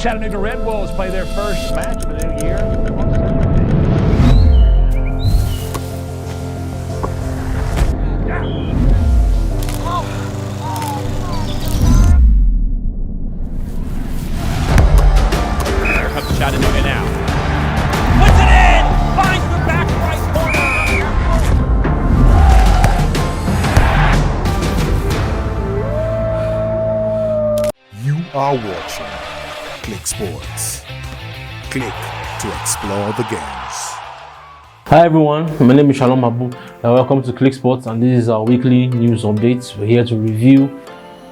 Chattanooga Red Wolves play their first match of the new year on Saturday. Here comes Chattanooga now. Puts it in! Finds the back right corner. You are watching Click Sports. Click to explore the games. Hi everyone, my name is Shalom Abu and welcome to Click Sports, and this is our weekly news updates. We're here to review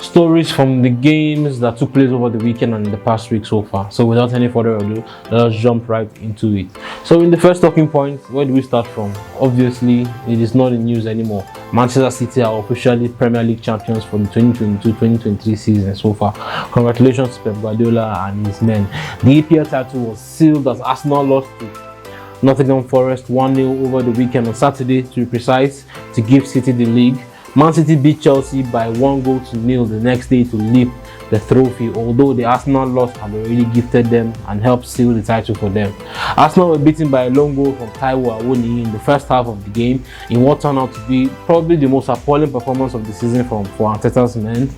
stories from the games that took place over the weekend and in the past week so far. So without any further ado, let us jump right into it. So in the first talking point, where do we start from? Obviously, it is not in news anymore. Manchester City are officially Premier League champions for the 2022-2023 season so far. Congratulations to Pep Guardiola and his men. The EPL title was sealed as Arsenal lost to Nottingham Forest 1-0 over the weekend on Saturday, to be precise, to give City the league. Man City beat Chelsea by 1-0 the next day to lift the trophy, although the Arsenal loss had already gifted them and helped seal the title for them. Arsenal were beaten by a long goal from Awoniyi in the first half of the game in what turned out to be probably the most appalling performance of the season for Arteta's men.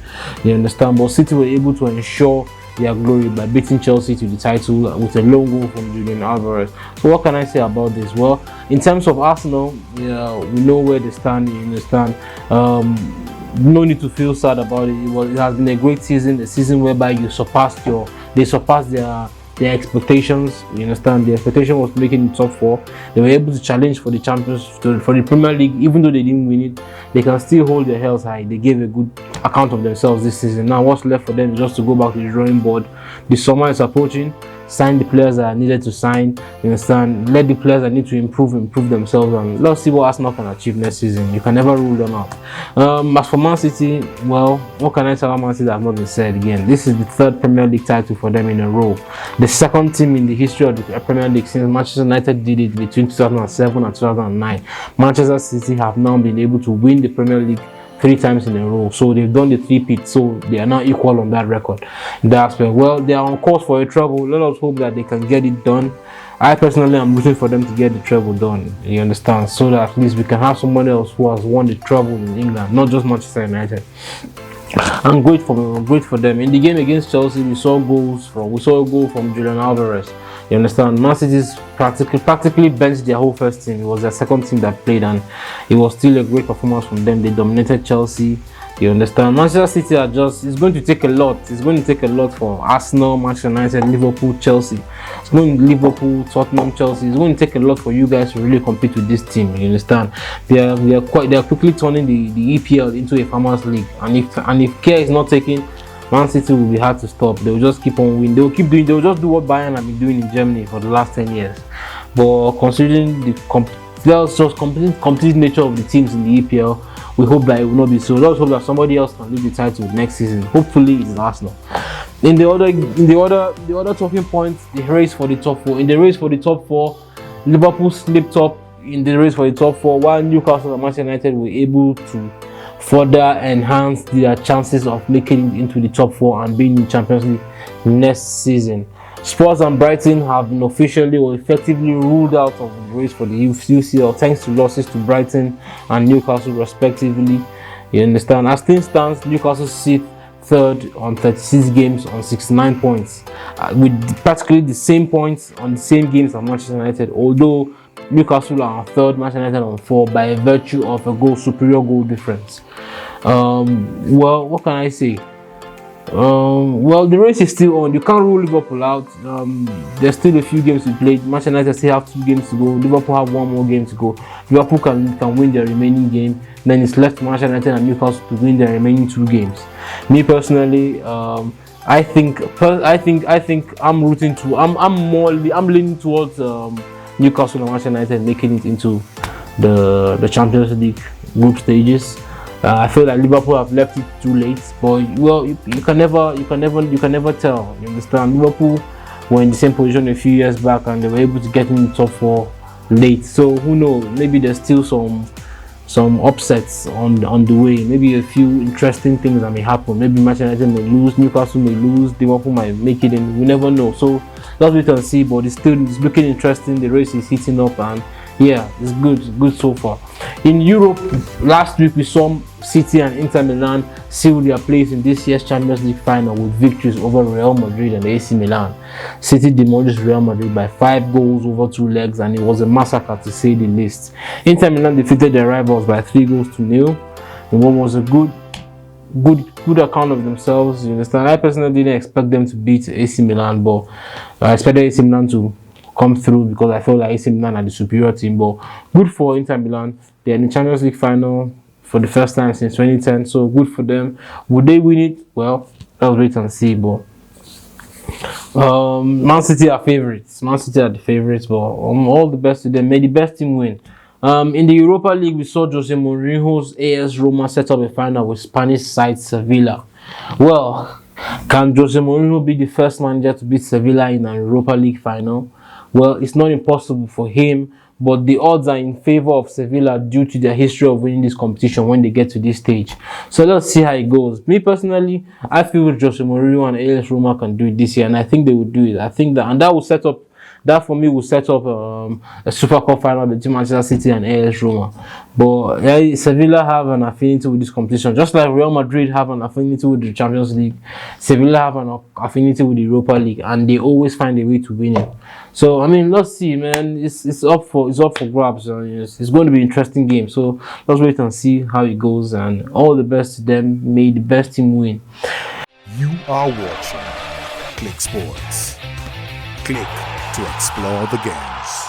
You understand? But City were able to ensure their glory by beating Chelsea to the title with a long goal from Julian Alvarez. So what can I say about this? Well, in terms of Arsenal, we know where they stand. You understand? No need to feel sad about it. It has been a great season, a season whereby they surpassed their expectations. You understand? The expectation was making the top four. They were able to challenge for the champions, for the Premier League. Even though they didn't win it, they can still hold their heads high. They gave a good account of themselves this season. Now what's left for them is just to go back to the drawing board. The summer is approaching. Sign the players that are needed to sign. You understand? Let the players that need to improve themselves, and let's see what Arsenal can achieve next season. You can never rule them out. As for Man City, well, what can I tell Man City that has not been said again? This is the third Premier League title for them in a row. The second team in the history of the Premier League since Manchester United did it between 2007 and 2009. Manchester City have now been able to win the Premier League 3 times in a row, so they've done the 3-peat, so they are now equal on that record. In that aspect, well, they are on course for a treble. Let us hope that they can get it done. I personally am rooting for them to get the treble done. You understand? So that at least we can have someone else who has won the treble in England, not just Manchester United. I'm great for them. In the game against Chelsea, we saw a goal from Julian Alvarez. You understand? Man City's practically benched their whole first team. It was their second team that played, and it was still a great performance from them. They dominated Chelsea. You understand? Manchester City it's going to take a lot. It's going to take a lot for Arsenal, Manchester United, Liverpool, Chelsea. It's going to Liverpool, Tottenham, Chelsea. It's going to take a lot for you guys to really compete with this team. You understand? They are quickly turning the EPL into a farmers league, and if care is not taken, Man City will be hard to stop. They will just keep on winning. They will just do what Bayern have been doing in Germany for the last 10 years. But considering the complete nature of the teams in the EPL, we hope that it will not be so. Let's hope that somebody else can lead the title next season. Hopefully, it's Arsenal. In the other talking points, the race for the top four. In the race for the top four, Liverpool slipped up in the race for the top four, while Newcastle and Manchester United were able to further enhance their chances of making it into the top four and being in the Champions League next season. Spurs and Brighton have been officially or effectively ruled out of the race for the UCL thanks to losses to Brighton and Newcastle respectively. You understand? As things stand, Newcastle sit third on 36 games on 69 points, with practically the same points on the same games as Manchester United, although Newcastle are on third, Manchester United on 4 by virtue of a superior goal difference. Well, what can I say? Well, the race is still on. You can't rule Liverpool out. There's still a few games to play. Manchester United still have 2 games to go. Liverpool have 1 more game to go. Liverpool can win their remaining game. Then it's left Manchester United and Newcastle to win their remaining 2 games. Me personally, I think I'm rooting to. I'm leaning towards Newcastle and Manchester United making it into the Champions League group stages. I feel that Liverpool have left it too late, but well, you can never tell. You understand? Liverpool were in the same position a few years back, and they were able to get in the top 4 late. So who knows? Maybe there's still some some upsets on the way. Maybe a few interesting things that may happen. Maybe Manchester United may lose, Newcastle may lose, Liverpool might make it in. We never know. So let's wait and see. But it's looking interesting. The race is heating up, and yeah, it's good so far. In Europe, last week we saw City and Inter Milan seal their place in this year's Champions League final with victories over Real Madrid and AC Milan. City demolished Real Madrid by 5 goals over 2 legs, and it was a massacre to say the least. Inter Milan defeated their rivals by 3-0 in what was a good account of themselves. You understand? I personally didn't expect them to beat AC Milan, but I expected AC Milan to come through because I felt like AC Milan are the superior team. But good for Inter Milan. They're in the Champions League final for the first time since 2010, so good for them. Would they win it? Well, let's wait and see. But Man City are favorites. Man City are the favorites, but all the best to them. May the best team win. In the Europa League, we saw Jose Mourinho's AS Roma set up a final with Spanish side Sevilla. Well, can Jose Mourinho be the first manager to beat Sevilla in an Europa League final? Well, it's not impossible for him, but the odds are in favor of Sevilla due to their history of winning this competition when they get to this stage. So let's see how it goes. Me personally, I feel Jose Mourinho and AS Roma can do it this year, and I think they will do it. I think that for me will set up a Super Cup final between Manchester City and AS Roma. But Sevilla have an affinity with this competition, just like Real Madrid have an affinity with the Champions League. Sevilla have an affinity with the Europa League, and they always find a way to win it. So I mean, let's see, man. It's up for grabs. It's going to be an interesting game. So let's wait and see how it goes. And all the best to them. May the best team win. You are watching Click Sports. Click to explore the games.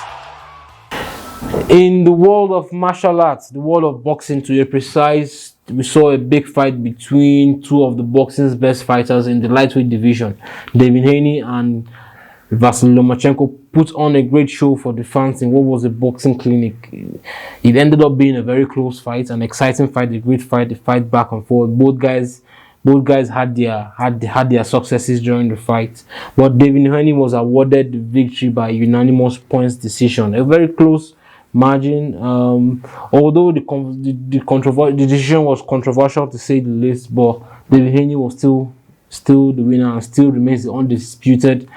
In the world of martial arts, the world of boxing to be precise, we saw a big fight between two of the boxing's best fighters in the lightweight division. Devin Haney and Vasily Lomachenko put on a great show for the fans in what was a boxing clinic. It ended up being a very close fight, an exciting fight, a great fight, a fight back and forth. Both guys had their successes during the fight, but Devin Haney was awarded the victory by unanimous points decision, a very close margin. Although the decision was controversial to say the least, but Devin Haney was still the winner and still remains the undisputed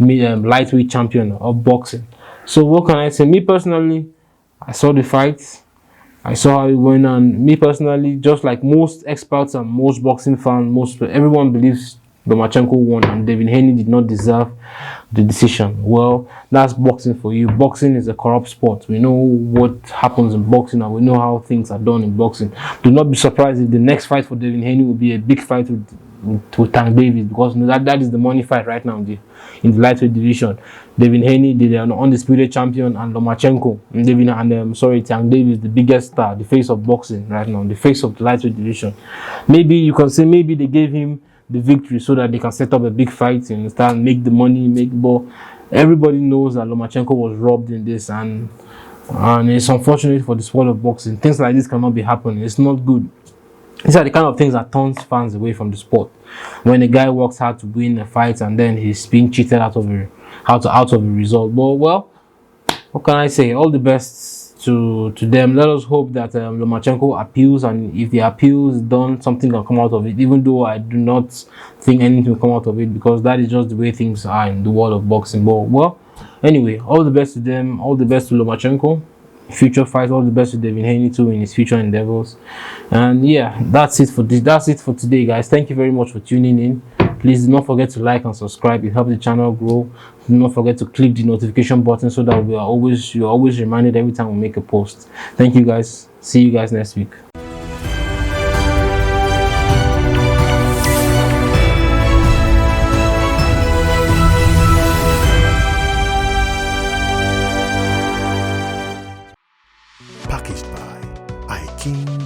lightweight champion of boxing. So what can I say? Me personally, I saw the fight. I saw how it went, and me personally, just like most experts and most boxing fans, everyone believes Lomachenko won and Devin Haney did not deserve the decision. Well, that's boxing for you. Boxing is a corrupt sport. We know what happens in boxing and we know how things are done in boxing. Do not be surprised if the next fight for Devin Haney will be a big fight with Tank Davis, because that is the money fight right now in the lightweight division. Devin Haney, the undisputed champion, and Lomachenko, Tank Davis, the biggest star, the face of boxing right now, the face of the lightweight division. Maybe you can say maybe they gave him the victory so that they can set up a big fight and start make the money, but everybody knows that Lomachenko was robbed in this, and it's unfortunate for the sport of boxing. Things like this cannot be happening. It's not good. These are the kind of things that turns fans away from the sport. When a guy works hard to win a fight and then he's being cheated out of a result. But well, what can I say? All the best to them. Let us hope that Lomachenko appeals, and if the appeal is done, something can come out of it. Even though I do not think anything will come out of it, because that is just the way things are in the world of boxing. But well, anyway, all the best to them. All the best to Lomachenko. Future fight, all the best to Devin Haney too in his future endeavors. And yeah, that's it for today, guys. Thank you very much for tuning in. Please do not forget to like and subscribe. It helps the channel grow. Do not forget to click the notification button so that you're always reminded every time we make a post. Thank you, guys. See you guys next week. Packaged by iKing